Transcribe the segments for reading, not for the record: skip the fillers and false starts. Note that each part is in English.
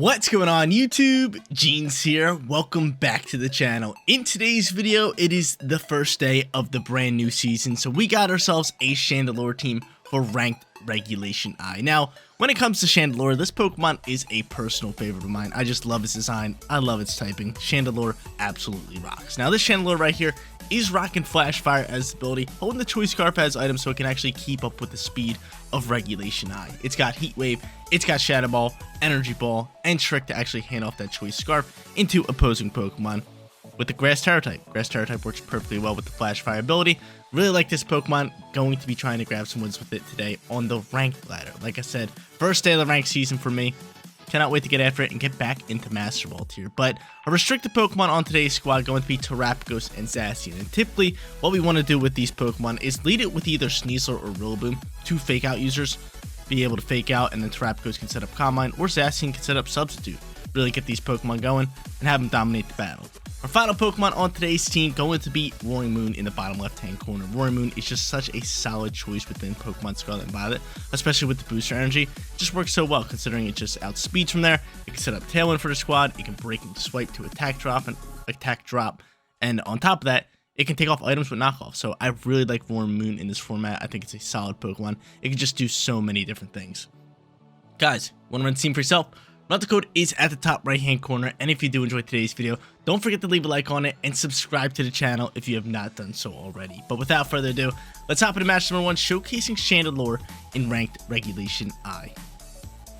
What's going on YouTube? Jeans here. Welcome back to the channel. In today's video, it is the first day of the brand new season, so we got ourselves a Chandelure team for ranked Regulation I. Now, when it comes to Chandelure, this Pokemon is a personal favorite of mine. I just love its design. I love its typing. Chandelure absolutely rocks. Now, this Chandelure right here is rocking Flash Fire as its ability, holding the Choice Scarf as item so it can actually keep up with the speed of Regulation I. It's got Heat Wave, it's got Shadow Ball, Energy Ball, and Trick to actually hand off that Choice Scarf into opposing Pokemon with the Grass Terra type. Grass Terra type works perfectly well with the Flash Fire ability. Really like this Pokemon. Going to be trying to grab some wins with it today on the ranked ladder. Like I said, first day of the ranked season for me. Cannot wait to get after it and get back into Master Ball tier. But a restricted Pokemon on today's squad going to be Terapagos and ZACIAN. And typically, what we want to do with these Pokemon is lead it with either Sneasler or Rillaboom, two fake out users. Be able to fake out, and then Terapagos can set up Combine, or ZACIAN can set up Substitute. Really get these Pokemon going and have them dominate the battle. Our final Pokemon on today's team going to be Roaring Moon in the bottom left-hand corner. Roaring Moon is just such a solid choice within Pokemon Scarlet and Violet, especially with the booster energy. It just works so well considering it just outspeeds from there. It can set up Tailwind for the squad. It can break and swipe to attack drop, and on top of that, it can take off items with knockoff. So I really like Roaring Moon in this format. I think it's a solid Pokemon. It can just do so many different things. Guys, want to run the team for yourself? The code is at the top right hand corner, and if you do enjoy today's video, don't forget to leave a like on it and subscribe to the channel if you have not done so already. But without further ado, let's hop into match number 1, showcasing Chandelure in ranked Regulation I.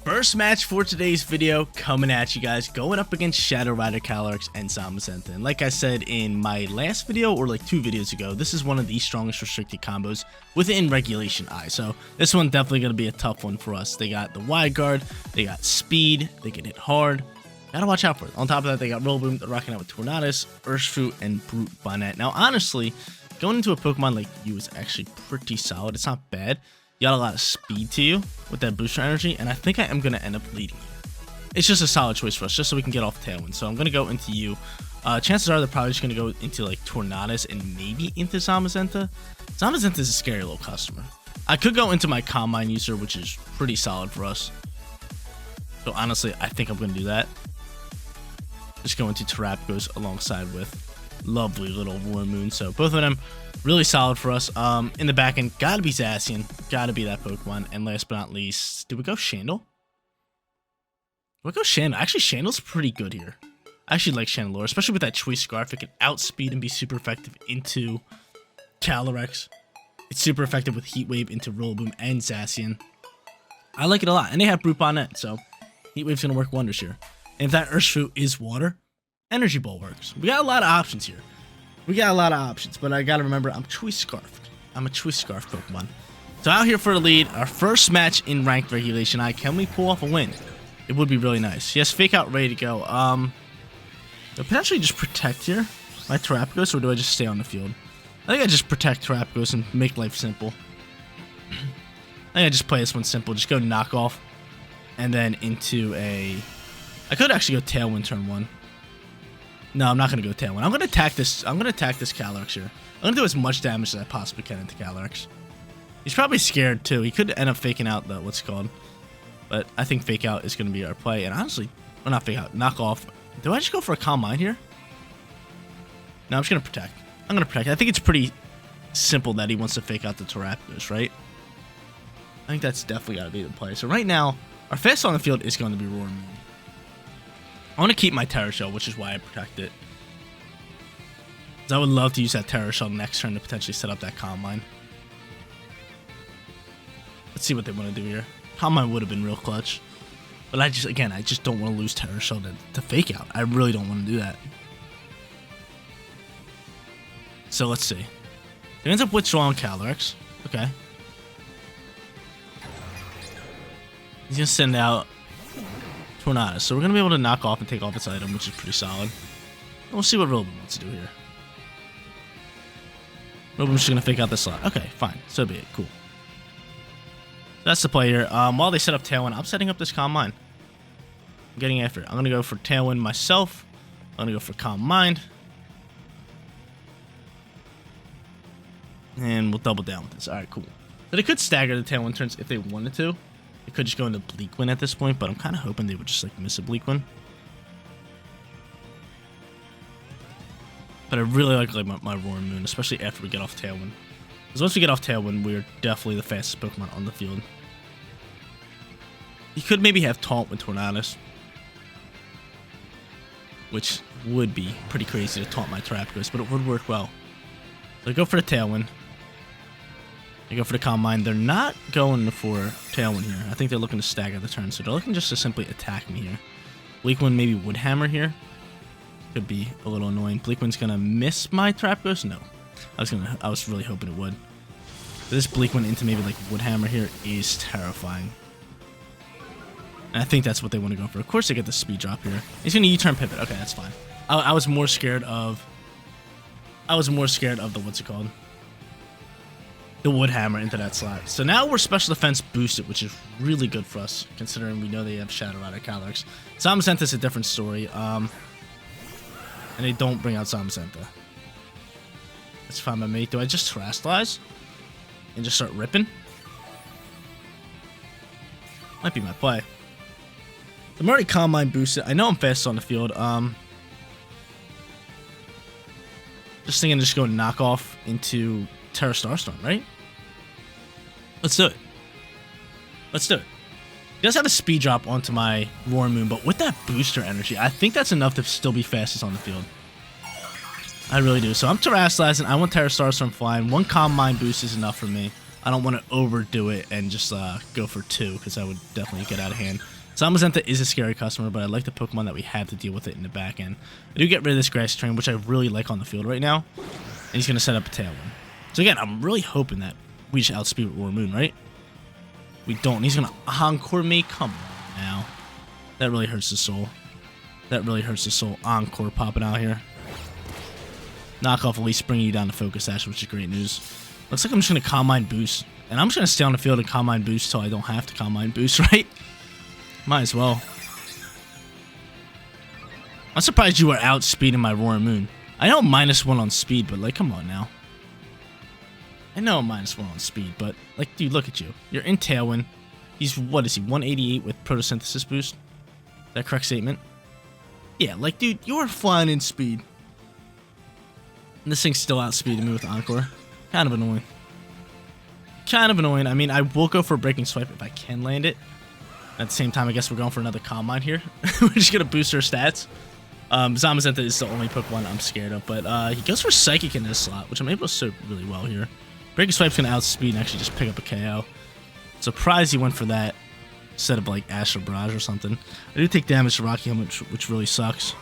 First match for today's video coming at you guys, going up against Shadow Rider, Calyrex, and Zamazenta. And like I said in my last video, or like 2 videos ago, this is one of the strongest restricted combos within Regulation I. So this one definitely going to be a tough one for us. They got the Wide Guard, they got Speed, they can hit hard. Gotta watch out for it. On top of that, they got Rillaboom, they're rocking out with Tornadus, Urshifu, and Brute Bonnet. Now, honestly, going into a Pokemon like you is actually pretty solid. It's not bad. You got a lot of speed to you with that booster energy, and I think I am going to end up leading you. It's just a solid choice for us, just so we can get off Tailwind. So I'm going to go into you. Chances are they're probably just going to go into like Tornadus and maybe into Zamazenta. Zamazenta is a scary little customer. I could go into my Combine user, which is pretty solid for us. So honestly, I think I'm going to do that. Just go into Terapagos alongside with lovely little Roaring Moon. So both of them really solid for us. In the back end, gotta be ZACIAN. Gotta be that Pokemon. And last but not least, do we go Chandel? Do we go Chandel? Actually, Chandel's pretty good here. I actually like Chandelure, especially with that Choice Scarf. It can outspeed and be super effective into Calyrex. It's super effective with Heat Wave into Rillaboom and ZACIAN. I like it a lot. And they have Brute Bonnet, so Heat Wave's gonna work wonders here. And if that Urshifu is water, Energy Ball works. We got a lot of options here. But I gotta remember, I'm Choice Scarfed. I'm a Choice Scarf Pokemon. So out here for the lead, our first match in ranked Regulation I. Can we pull off a win? It would be really nice. Yes, Fake Out ready to go. I'll potentially just protect here my Terapagos, or do I just stay on the field? I think I just protect Terapagos and make life simple. I think I just play this one simple. Just go knockoff, and then into a... I could actually go Tailwind turn 1. No, I'm not going to go Tailwind. I'm going to attack this Calyrex here. I'm going to do as much damage as I possibly can into Calyrex. He's probably scared too. He could end up faking out the what's it called. But I think Fake Out is going to be our play. And honestly, well, not Fake Out, knock off. Do I just go for a Calm Mind here? No, I'm just going to protect. I'm going to protect. I think it's pretty simple that he wants to fake out the Terapagos, right? I think that's definitely got to be the play. So right now, our fast on the field is going to be Roaring Moon. I want to keep my Terra Shell, which is why I protect it. Because I would love to use that Terra Shell next turn to potentially set up that Combine. Let's see what they want to do here. Combine would have been real clutch. But I just don't want to lose Terra Shell to Fake Out. I really don't want to do that. So let's see. He ends up withdrawing Calyrex. Okay. He's going to send out Tornadus. So we're going to be able to knock off and take off its item, which is pretty solid. And we'll see what Rillaboom wants to do here. Rillaboom's just going to fake out the slot. Okay, fine. So be it. Cool. That's the play here. While they set up Tailwind, I'm setting up this Calm Mind. I'm getting after it. I'm going to go for Tailwind myself. I'm going to go for Calm Mind. And we'll double down with this. Alright, cool. But it could stagger the Tailwind turns if they wanted to. It could just go into Bleak Wind at this point, but I'm kind of hoping they would just like miss a Bleak Wind. But I really like my Roaring Moon, especially after we get off Tailwind. Because once we get off Tailwind, we're definitely the fastest Pokemon on the field. You could maybe have Taunt with Tornadus, which would be pretty crazy to taunt my Terapagos, but it would work well. So I go for the Tailwind. I go for the Calm Mind. They're not going for Tailwind here. I think they're looking to stagger the turn, so they're looking just to simply attack me here. Bleak Wind, maybe Wood Hammer here. Could be a little annoying. Bleak Wind's gonna miss my Terapagos? No. I was really hoping it would. But this Bleak Wind into maybe like Wood Hammer here is terrifying. And I think that's what they want to go for. Of course they get the speed drop here. He's gonna U-turn pivot. Okay, that's fine. I was more scared of the what's it called? The Wood Hammer into that slot. So now we're special defense boosted, which is really good for us, considering we know they have Shadow Rider Calyrex. Zamazenta's a different story. And they don't bring out Zamazenta. That's fine by me. Do I just Terastallize? And just start ripping? Might be my play. I'm already Calm Mind boosted. I know I'm fast on the field. Just thinking just go knock off into Terra Starstorm, right? Let's do it. Let's do it. He does have a speed drop onto my Roaring Moon, but with that booster energy, I think that's enough to still be fastest on the field. I really do. So I'm Terastallizing. I want Terra Starstorm flying. One Calm Mind boost is enough for me. I don't want to overdo it and just go for two, because that would definitely get out of hand. Zamazenta is a scary customer, but I like the Pokemon that we have to deal with it in the back end. I do get rid of this Grass Train, which I really like on the field right now. And he's going to set up a Tailwind. So again, I'm really hoping that we just outspeed with Roaring Moon, right? We don't. He's going to Encore me? Come on now. That really hurts the soul. That really hurts the soul. Encore popping out here. Knock off at least bringing you down to Focus Sash, which is great news. Looks like I'm just going to Calm Mind boost. And I'm just going to stay on the field and Calm Mind boost until I don't have to Calm Mind boost, right? Might as well. I'm surprised you are outspeeding my Roaring Moon. I know I'm -1 on speed, but like, come on now. I know I'm -1 on speed, but like, dude, look at you. You're in Tailwind. He's, what is he, 188 with Photosynthesis boost? Is that correct statement? Yeah, like, dude, you're flying in speed. And this thing's still outspeeding me with Encore. Kind of annoying. Kind of annoying. I mean, I will go for a Breaking Swipe if I can land it. At the same time, I guess we're going for another Calm Mind here. We're just going to boost our stats. Zamazenta is the only Pokemon I'm scared of, but he goes for Psychic in this slot, which I'm able to serve really well here. Breaking Swipe's going to outspeed and actually just pick up a KO. Surprised he went for that instead of like Astral Barrage or something. I do take damage to Rocky Helmet, which really sucks.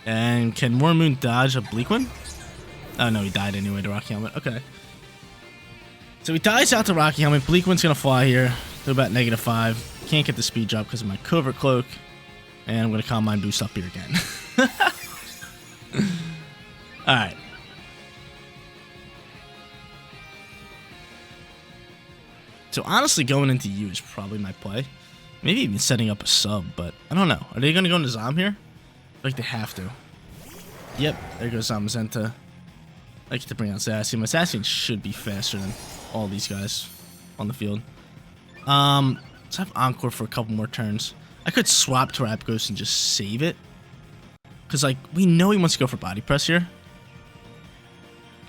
And can Roaring Moon dodge a Bleak Wind? Oh no, he died anyway to Rocky Helmet. Okay. So he dies out to Rocky Helmet. Bleak Wind's going to fly here to about -5. Can't get the speed drop because of my Covert Cloak. And I'm going to Calm Mind boost up here again. Alright. So honestly, going into you is probably my play. Maybe even setting up a sub, but I don't know. Are they going to go into Zam here? Like they have to. Yep, there goes Zamazenta. I get to bring out ZACIAN. My ZACIAN should be faster than all these guys on the field. Let's have Encore for a couple more turns. I could swap Terapagos and just save it. Because, like, we know he wants to go for Body Press here.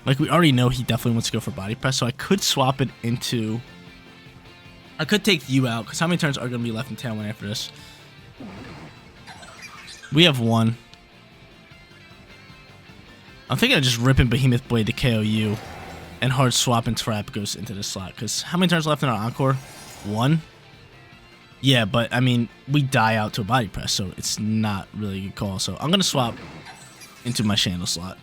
Like, we already know he definitely wants to go for Body Press. So I could swap it into... I could take you out. Because how many turns are going to be left in Tailwind after this? We have one. I'm thinking of just ripping Behemoth Blade to KO you. And hard swapping Terapagos into this slot. Because how many turns left in our Encore? 1? Yeah, but, I mean, we die out to a Body Press, so it's not really a good call. So I'm going to swap into my Chandel slot.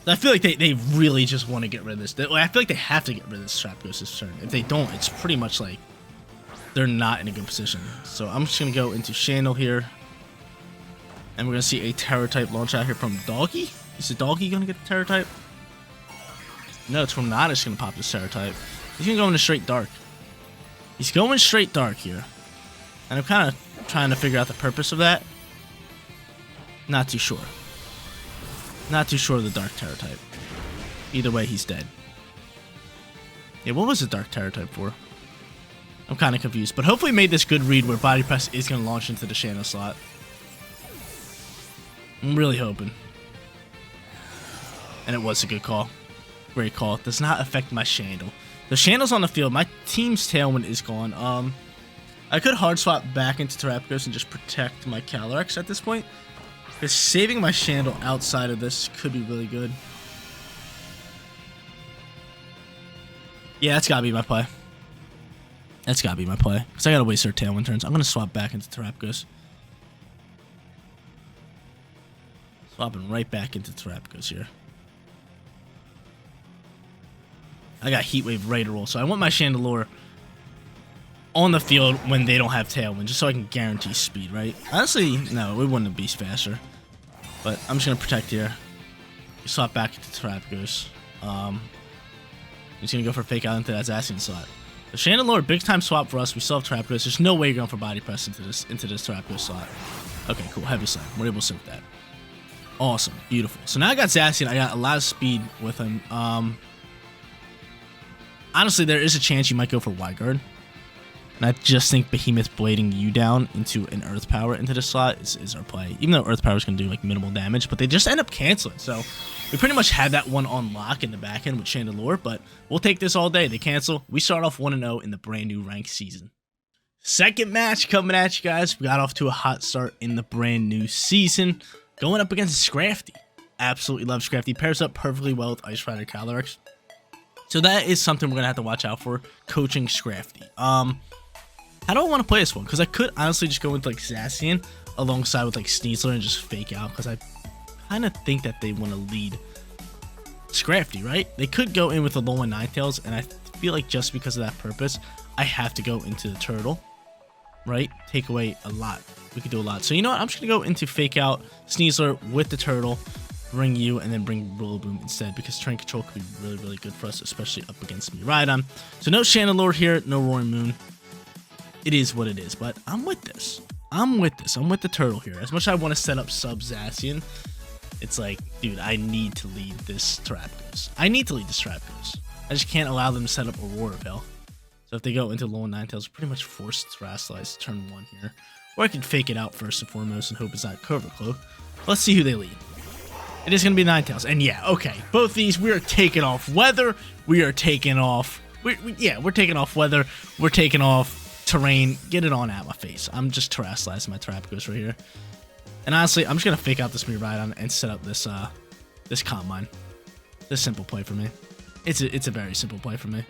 I feel like they really just want to get rid of this. I feel like they have to get rid of this Terapagos this turn. If they don't, it's pretty much like they're not in a good position. So I'm just going to go into Chandel here. And we're going to see a Terra-type launch out here from Doggy. Is the Doggy going to get the Terra-type? No, it's from Nada's going to pop this Terra-type. He's going to go into straight Dark. He's going straight Dark here. And I'm kind of trying to figure out the purpose of that. Not too sure. Not too sure of the Dark Terra-type. Either way, he's dead. Yeah, what was the Dark Terra-type for? I'm kind of confused. But hopefully made this good read where Body Press is going to launch into the Shadow slot. I'm really hoping. And it was a good call. Great call. It does not affect my Chandel. The Chandel's on the field. My team's Tailwind is gone. I could hard swap back into Terapagos and just protect my Calyrex at this point. Because saving my Chandel outside of this could be really good. Yeah, that's gotta be my play. That's gotta be my play. Because I gotta waste their Tailwind turns. I'm gonna swap back into Terapagos. Swapping right back into Terapagos here. I got Heat Wave ready to roll. So I want my Chandelure on the field when they don't have Tailwind, just so I can guarantee speed, right? Honestly, no, it wouldn't be faster. But I'm just going to protect here. Swap back into Terapagos. I'm just going to go for Fake Out into that ZACIAN slot. The Chandelure, big time swap for us. We still have Terapagos. There's no way you're going for Body Press into this Terapagos slot. Okay, cool. Heavy Slam. We're able to soak that. Awesome. Beautiful. So now I got ZACIAN. I got a lot of speed with him. Honestly, there is a chance you might go for Wide Guard. And I just think Behemoth blading you down into an Earth Power into the slot is our play. Even though Earth Power is going to do like minimal damage, but they just end up canceling. So we pretty much had that one on lock in the back end with Chandelure, but we'll take this all day. They cancel. We start off 1-0 in the brand new ranked season. Second match coming at you guys. We got off to a hot start in the brand new season. Going up against Scrafty. Absolutely love Scrafty. Pairs up perfectly well with Ice Rider Calyrex. So that is something we're going to have to watch out for, coaching Scrafty. How do I want to play this one? Because I could honestly just go with like ZACIAN alongside with like Sneasler and just fake out. Because I kind of think that they want to lead Scrafty, right? They could go in with the low and Ninetales. And I feel like just because of that purpose, I have to go into the Turtle, right? Take away a lot. We could do a lot. So you know what? I'm just going to go into fake out Sneasler with the Turtle. Bring you and then bring Rillaboom instead, because Terrain Control could be really, really good for us, especially up against Miraidon. So no Chandelure here, no Roaring Moon. It is what it is, but I'm with this. I'm with the Turtle here. As much as I want to set up sub ZACIAN, it's like, dude, I need to lead this Terapagos. I just can't allow them to set up Aurora Veil. So if they go into low and Ninetales, pretty much forced Terrasilize turn 1 here. Or I can fake it out first and foremost and hope it's not Covert Cloak. Let's see who they lead. It is going to be Ninetales. And yeah, okay. Both these, we are taking off weather. We are taking off... we're taking off weather. We're taking off terrain. Get it on out my face. I'm just Terrasilizing my Terapagos right here. And honestly, I'm just going to fake out this Miraidon and set up this this Calm Mind. This simple play for me. It's a very simple play for me.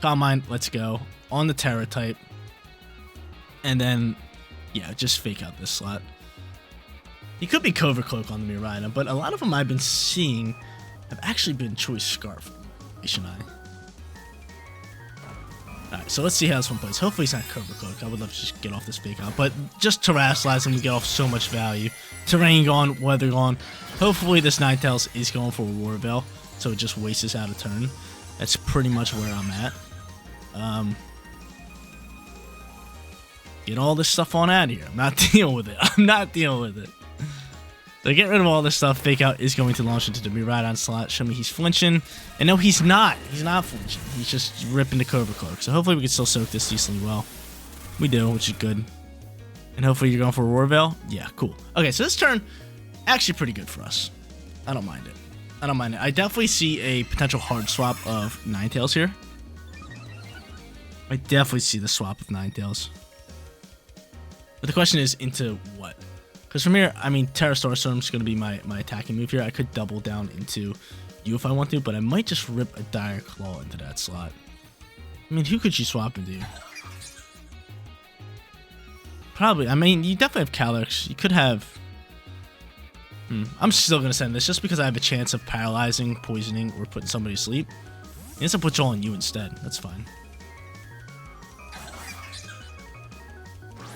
Calm Mind, let's go. On the Terra type. And then, yeah, just fake out this slot. He could be Covert Cloak on the Miraidon, but a lot of them I've been seeing have actually been Choice Scarf. Alright, so let's see how this one plays. Hopefully it's not Covert Cloak. I would love to just get off this fake out, but just Terrasilize him, we get off so much value. Terrain gone, weather gone. Hopefully this Ninetales is going for Aurora Veil, so it just wastes out a turn. That's pretty much where I'm at. Get all this stuff on out of here. I'm not dealing with it. So get rid of all this stuff. Fake out is going to launch into the Miraidon slot. Show me he's flinching. And no, he's not. He's not flinching. He's just ripping the Covert Cloak. So hopefully we can still soak this decently well. We do, which is good. And hopefully you're going for Aurora Veil. Yeah, cool. Okay, so this turn, actually pretty good for us. I don't mind it. I definitely see a potential hard swap of Ninetales here. I definitely see the swap of Ninetales. But the question is, into what? Because from here, I mean, Terra Starstorm is going to be my attacking move here. I could double down into you if I want to, but I might just rip a Dire Claw into that slot. I mean, who could you swap into? Probably. I mean, you definitely have Calyrex. You could have... I'm still going to send this just because I have a chance of paralyzing, poisoning, or putting somebody to sleep. He has to put y'all on you instead. That's fine.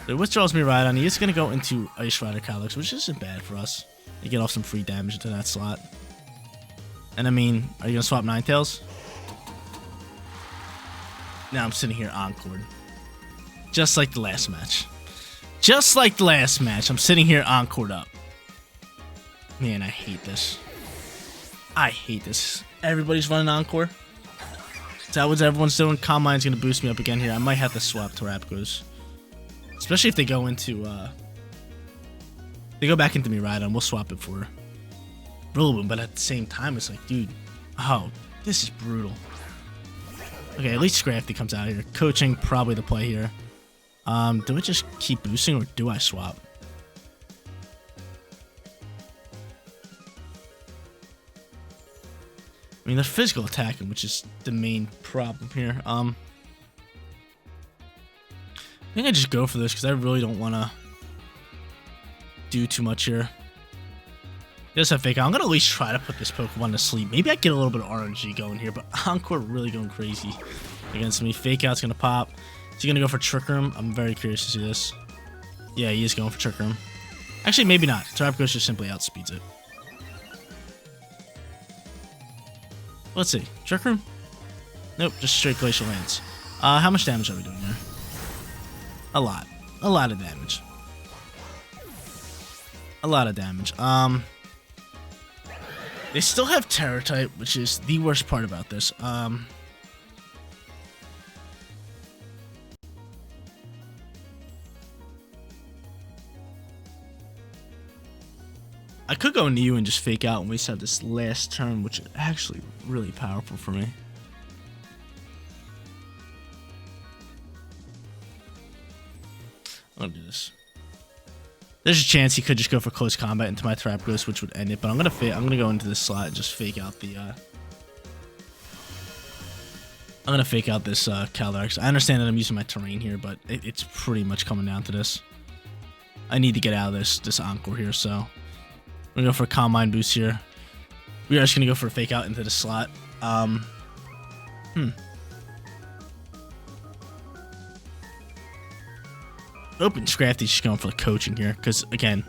So it withdraws Miraidon. He is going to go into Ice Rider Calyrex, which isn't bad for us. You get off some free damage into that slot. And I mean, are you going to swap Ninetales? Now I'm sitting here Encored. Just like the last match. I'm sitting here Encored up. Man, I hate this. Everybody's running Encore. Is that what everyone's doing? Calm Mind's gonna boost me up again here. I might have to swap Terapagos. Especially if they go into, they go back into Miraidon. We'll swap it for Rillaboom, but at the same time, it's like, dude, oh, this is brutal. Okay, at least Scrafty comes out here. Coaching, probably the play here. Do I just keep boosting or do I swap? I mean, they're physical attacking, which is the main problem here. I think I just go for this because I really don't want to do too much here. Just have Fake Out. I'm going to at least try to put this Pokemon to sleep. Maybe I get a little bit of RNG going here, but Encore really going crazy against me. Fake Out's going to pop. Is he going to go for Trick Room? I'm very curious to see this. Yeah, he is going for Trick Room. Actually, maybe not. Terapagos just simply outspeeds it. Let's see. Trick Room? Nope, just straight Glacial Lance. How much damage are we doing here? A lot. A lot of damage. A lot of damage. They still have Terror type, which is the worst part about this. I could go into you and just Fake Out and we just have this last turn, which is actually really powerful for me. I'm gonna do this. There's a chance he could just go for close combat into my Terapagos, which would end it. But I'm gonna go into this slot and just Fake Out the. I'm gonna Fake Out this Calyrex. I understand that I'm using my terrain here, but it's pretty much coming down to this. I need to get out of this Encore here, so I'm gonna go for a Calm Mind boost here. We are just gonna go for a Fake Out into the slot. Open Scrafty's just going for the coaching here, because again,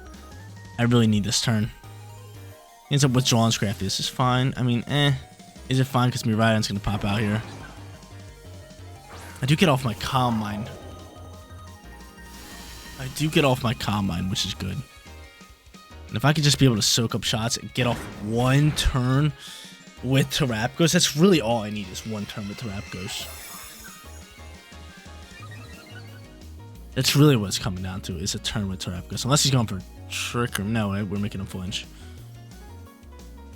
I really need this turn. He ends up withdrawing Scrafty. This is fine. I mean, is it fine? Because Miraidon's gonna pop out here. I do get off my Calm Mind. I do get off my Calm Mind, which is good. And if I could just be able to soak up shots and get off one turn with Terapagos, that's really all I need is one turn with Terapagos. That's really what it's coming down to, is a turn with Terapagos. Unless he's going for Trick Room. No, we're making him flinch.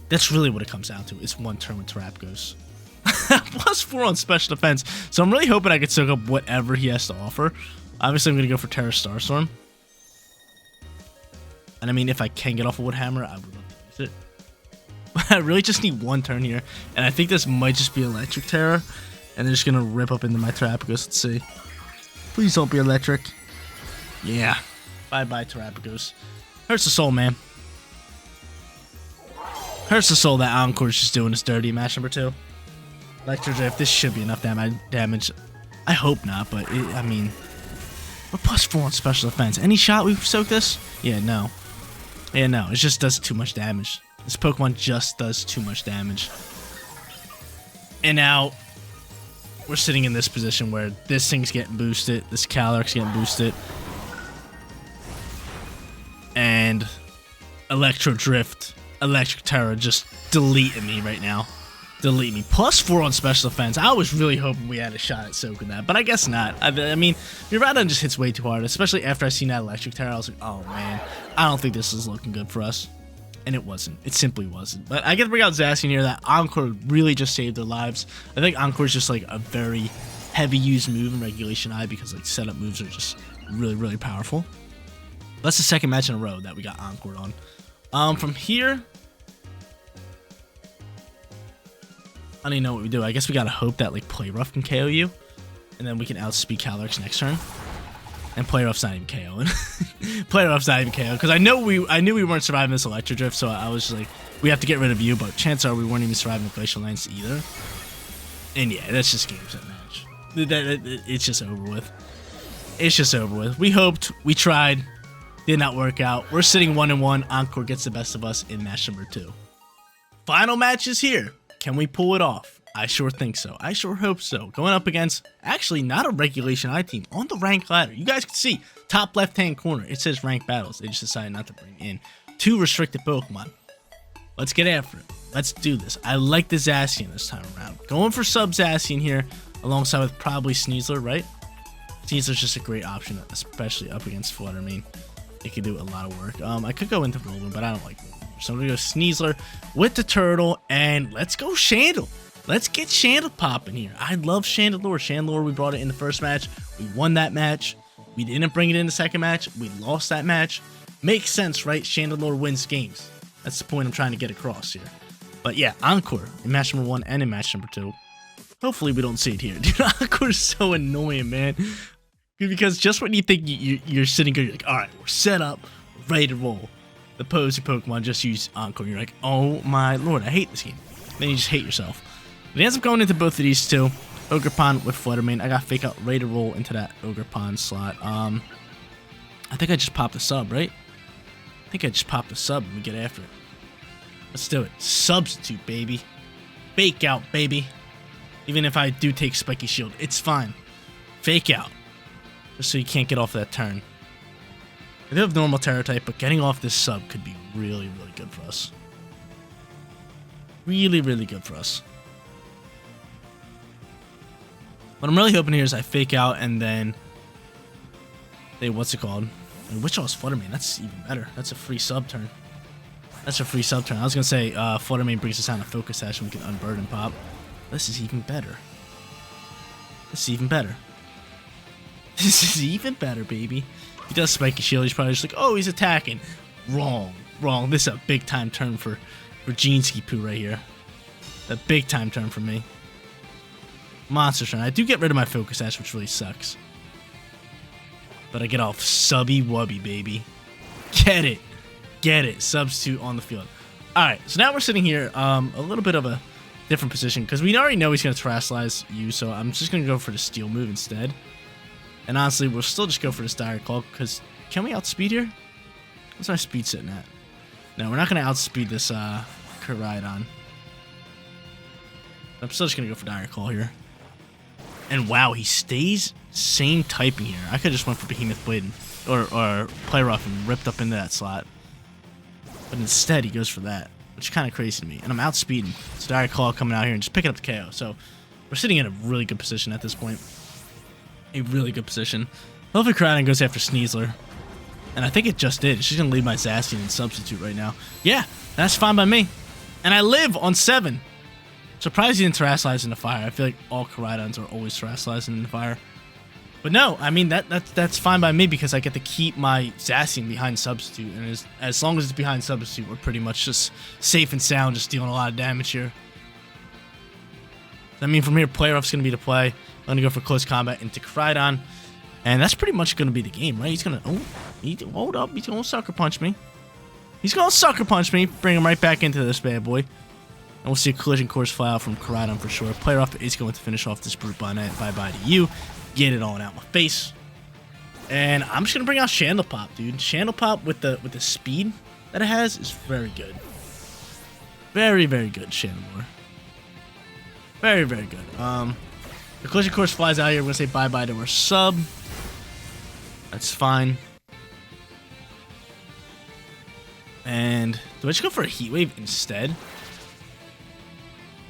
That's really what it comes down to, is one turn with Terapagos. +4 on special defense. So I'm really hoping I can soak up whatever he has to offer. Obviously, I'm going to go for Terra Starstorm. And I mean, if I can get off a Wood Hammer, I would love to use it. But I really just need one turn here. And I think this might just be Electric Terror. And they're just going to rip up into my Terapagos. Let's see. Please don't be electric. Yeah. Bye-bye, Terapagos. Hurts the soul, man. Hurts the soul that Encore's just doing his dirty in match number 2. Electric Drift, this should be enough damage. I hope not, but I mean, we're +4 on special defense. Any shot we soak this? Yeah, no. Yeah, no. It just does too much damage. This Pokemon just does too much damage. And now we're sitting in this position where this thing's getting boosted, this Calyrex getting boosted, and Electro Drift, Electric Terror just deleting me right now. Delete me. +4 on special defense. I was really hoping we had a shot at soaking that, but I guess not. I mean, Miraidon just hits way too hard, especially after I seen that Electric Terror. I was like, oh man, I don't think this is looking good for us. And it wasn't. It simply wasn't. But I get to bring out Zacian here. That Encore really just saved their lives. I think Encore is just like a very heavy used move in Regulation I, because like setup moves are just really, really powerful. That's the second match in a row that we got Encore on. From here, I don't even know what we do. I guess we gotta hope that like Play Rough can KO you, and then we can outspeed Calyrex next turn. And Play Rough's not even KOing. Play Rough's not even KO, because I knew we weren't surviving this Electro Drift, so I was just like, we have to get rid of you, but chances are we weren't even surviving the Glacial Lance either. And yeah, that's just game set match. It's just over with. It's just over with. We hoped, we tried, did not work out. We're sitting 1-1. Encore gets the best of us in match number 2. Final match is here. Can we pull it off? I sure think so. I sure hope so. Going up against, actually, not a Regulation I team, on the rank ladder. You guys can see, top left-hand corner, it says ranked battles. They just decided not to bring in 2 restricted Pokemon. Let's get after it. Let's do this. I like the Zacian this time around. Going for sub Zacian here, alongside with probably Sneasler, right? Sneasler's just a great option, especially up against Fluttermane. It could do a lot of work. I could go into Rollman, but I don't like Rollman. So I'm gonna go Sneasler with the Turtle, and let's go Chandel. Let's get Chandel popping here. I love Chandelure. Chandelure, we brought it in the first match. We won that match. We didn't bring it in the second match. We lost that match. Makes sense, right? Chandelure wins games. That's the point I'm trying to get across here. But yeah, Encore in match number 1 and in match number 2. Hopefully we don't see it here. Dude, Encore is so annoying, man. Because just when you think you're sitting here, you're like, all right, we're set up, ready to roll. The opposing Pokemon just use Encore. You're like, oh my lord, I hate this game. Then you just hate yourself. But he ends up going into both of these two. Ogerpon with Fluttermane. I got Fake Out, ready to roll into that Ogerpon slot. I think I just popped a sub, right? I think I just popped a sub and we get after it. Let's do it. Substitute, baby. Fake Out, baby. Even if I do take Spiky Shield, it's fine. Fake Out. Just so you can't get off that turn. I do have normal Terra type, but getting off this sub could be really, really good for us. Really, really good for us. What I'm really hoping here is I Fake Out and then... Hey, what's it called? Which was Fluttermane? That's even better. That's a free sub turn. That's a free sub turn. I was going to say Fluttermane brings us down a Focus Sash and we can Unburden Pop. This is even better. This is even better. This is even better, baby. He does Spiky Shield. He's probably just like, oh, he's attacking. Wrong. Wrong. This is a big time turn for Jeanski-Poo right here. A big time turn for me. Monster turn. I do get rid of my Focus Sash, which really sucks. But I get off Subby Wubby, baby. Get it. Get it. Substitute on the field. Alright, so now we're sitting here a little bit of a different position because we already know he's going to Terrasilize you, so I'm just going to go for the Steel move instead. And honestly, we'll still just go for this Dire Claw because can we outspeed here? What's my speed sitting at? No, we're not going to outspeed this Koraidon. I'm still just going to go for Dire Claw here. And wow, he stays same typing here. I could have just went for Behemoth Blade or Play Rough and ripped up into that slot. But instead, he goes for that, which is kind of crazy to me. And I'm outspeeding. So Dire Claw coming out here and just picking up the KO. So we're sitting in a really good position at this point. A really good position. Hopefully Koraidon goes after Sneasler. And I think it just did. She's going to leave my Zacian in Substitute right now. Yeah, that's fine by me. And I live on 7. Surprised he didn't Terrasilize in the fire. I feel like all Koraidons are always Terrasalizing in the fire. But no, I mean, that's fine by me because I get to keep my Zacian behind Substitute. And as long as it's behind Substitute, we're pretty much just safe and sound, just dealing a lot of damage here. I mean, from here, Play Rough's going to be the play. I'm going to go for Close Combat into Koraidon. And that's pretty much going to be the game, right? He's going to... hold up. He's going to Sucker Punch me. He's going to Sucker Punch me. Bring him right back into this bad boy. And we'll see a Collision Course fly out from Koraidon for sure. Play Rough is going to finish off this Brute Bonnet. Bye-bye to you. Get it on out my face. And I'm just going to bring out Chandelpop, dude. Chandelpop with the speed that it has is very good. Very, very good, Chandelure. Very, very good. The Collision Course flies out here. We're going to say bye-bye to our sub. That's fine. And do I just go for a Heat Wave instead?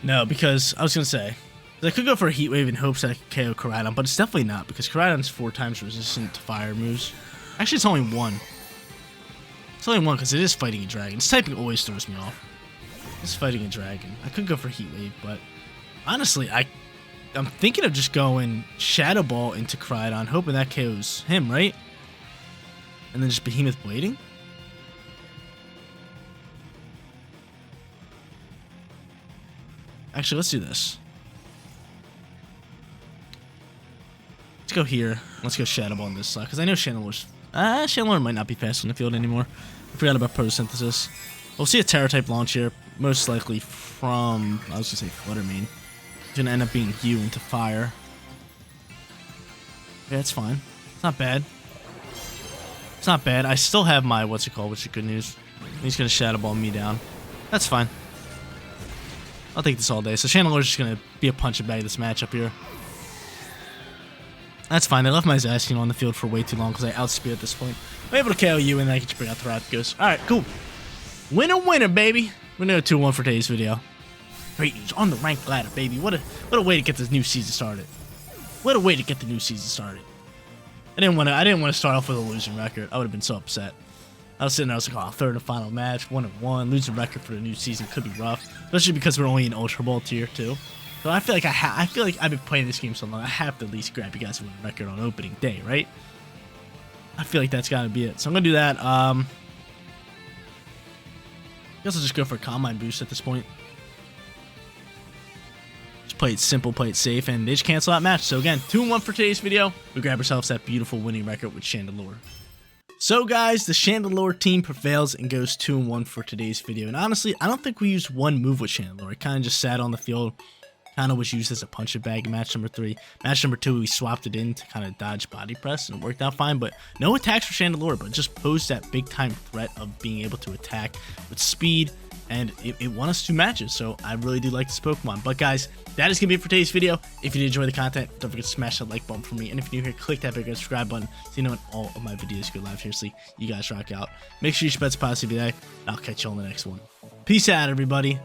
No, because I was going to say, I could go for a Heat Wave in hopes that I could KO Koraidon, but it's definitely not, because Koraidon's 4 times resistant to fire moves. Actually, it's only 1. It's only 1 because it is fighting a dragon. Its typing always throws me off. It's fighting a dragon. I could go for Heat Wave, but honestly, I'm thinking of just going Shadow Ball into Koraidon, hoping that KOs him, right? And then just Behemoth Blading? Actually, let's do this. Let's go here. Let's go Shadow Ball in this slot, because I know Chandelure might not be fast on the field anymore. I forgot about Photosynthesis. We'll see a Terra-type launch here, most likely from, I was going to say Fluttermane. It's going to end up being you into fire. Yeah, it's fine. It's not bad. It's not bad. I still have my, what's it called, which is good news. He's going to Shadow Ball me down. That's fine. I'll take this all day. So Chandelure's just going to be a punching bag this matchup here. That's fine. I left my Zacian on the field for way too long because I outspeed at this point. I'm able to KO you and then I can just bring out Terapagos. Alright, cool. Winner, winner, baby. We're gonna go 2-1 for today's video. Great news on the ranked ladder, baby. What a way to get this new season started. What a way to get the new season started. I didn't want to start off with a losing record. I would have been so upset. I was sitting there, I was like, oh, third and final match, 1-1, losing record for the new season could be rough, especially because we're only in Ultra Ball tier 2. So I feel like I've been playing this game so long, I have to at least grab you guys a winning record on opening day, right? I feel like that's gotta be it. So I'm gonna do that. I guess I'll just go for a Combine boost at this point. Just play it simple, play it safe, and they just cancel that match. So again, 2-1 for today's video. We grab ourselves that beautiful winning record with Chandelure. So guys, the Chandelure team prevails and goes 2-1 for today's video. And honestly, I don't think we used one move with Chandelure. It kind of just sat on the field. Kind of was used as a punch-it bag in match number 3. Match number 2, we swapped it in to kind of dodge body press, and it worked out fine. But no attacks for Chandelure, but just posed that big-time threat of being able to attack with speed, and it won us 2 matches. So I really do like this Pokemon. But guys, that is going to be it for today's video. If you did enjoy the content, don't forget to smash that like button for me. And if you're new here, click that big red subscribe button so you know when all of my videos go live. Seriously, you guys rock out. Make sure you spread some positivity today, and I'll catch you on the next one. Peace out, everybody.